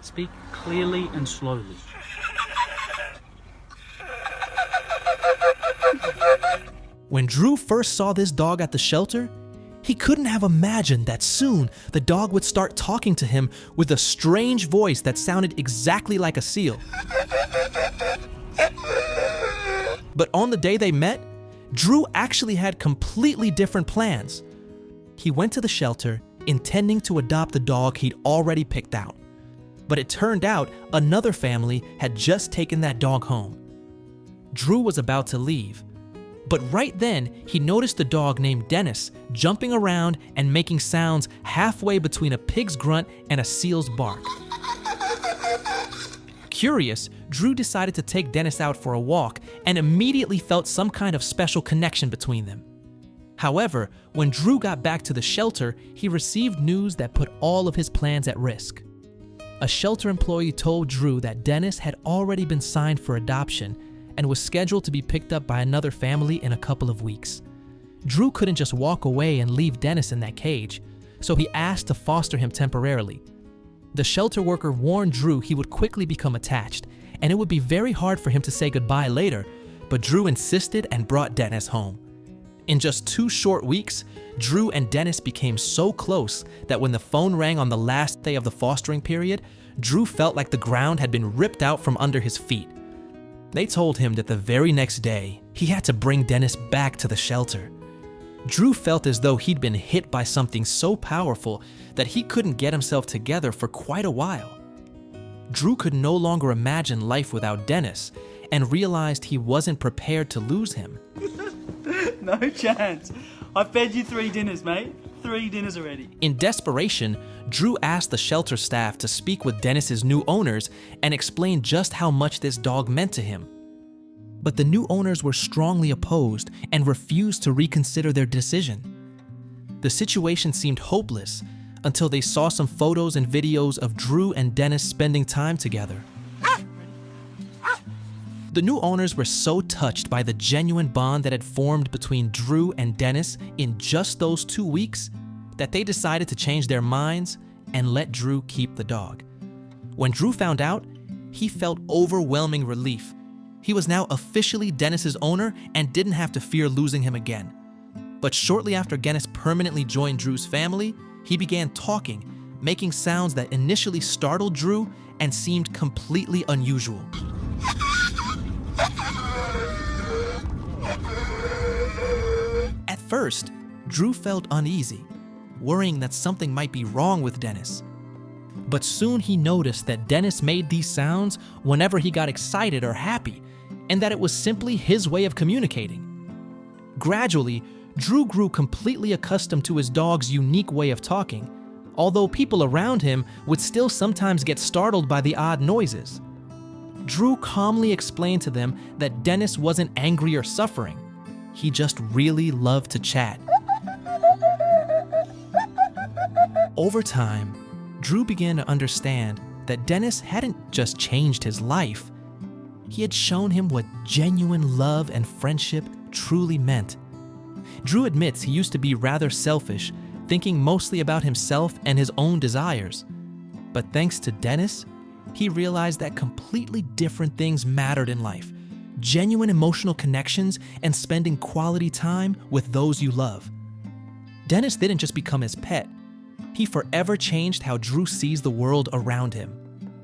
Speak clearly and slowly. When Drew first saw this dog at the shelter, he couldn't have imagined that soon the dog would start talking to him with a strange voice that sounded exactly like a seal. But on the day they met, Drew actually had completely different plans. He went to the shelter intending to adopt the dog he'd already picked out. But it turned out another family had just taken that dog home. Drew was about to leave, but right then he noticed a dog named Dennis jumping around and making sounds halfway between a pig's grunt and a seal's bark. Curious, Drew decided to take Dennis out for a walk and immediately felt some kind of special connection between them. However, when Drew got back to the shelter, he received news that put all of his plans at risk. A shelter employee told Drew that Dennis had already been signed for adoption and was scheduled to be picked up by another family in a couple of weeks. Drew couldn't just walk away and leave Dennis in that cage, so he asked to foster him temporarily. The shelter worker warned Drew he would quickly become attached, and it would be very hard for him to say goodbye later, but Drew insisted and brought Dennis home. In just 2 short weeks, Drew and Dennis became so close that when the phone rang on the last day of the fostering period, Drew felt like the ground had been ripped out from under his feet. They told him that the very next day, he had to bring Dennis back to the shelter. Drew felt as though he'd been hit by something so powerful that he couldn't get himself together for quite a while. Drew could no longer imagine life without Dennis and realized he wasn't prepared to lose him. No chance. I fed you 3 dinners, mate. 3 dinners already. In desperation, Drew asked the shelter staff to speak with Dennis's new owners and explain just how much this dog meant to him. But the new owners were strongly opposed and refused to reconsider their decision. The situation seemed hopeless until they saw some photos and videos of Drew and Dennis spending time together. The new owners were so touched by the genuine bond that had formed between Drew and Dennis in just those 2 weeks that they decided to change their minds and let Drew keep the dog. When Drew found out, he felt overwhelming relief. He was now officially Dennis's owner and didn't have to fear losing him again. But shortly after Dennis permanently joined Drew's family, he began talking, making sounds that initially startled Drew and seemed completely unusual. At first, Drew felt uneasy, worrying that something might be wrong with Dennis. But soon he noticed that Dennis made these sounds whenever he got excited or happy, and that it was simply his way of communicating. Gradually, Drew grew completely accustomed to his dog's unique way of talking, although people around him would still sometimes get startled by the odd noises. Drew calmly explained to them that Dennis wasn't angry or suffering. He just really loved to chat. Over time, Drew began to understand that Dennis hadn't just changed his life. He had shown him what genuine love and friendship truly meant. Drew admits he used to be rather selfish, thinking mostly about himself and his own desires. But thanks to Dennis, he realized that completely different things mattered in life: genuine emotional connections and spending quality time with those you love. Dennis didn't just become his pet. He forever changed how Drew sees the world around him.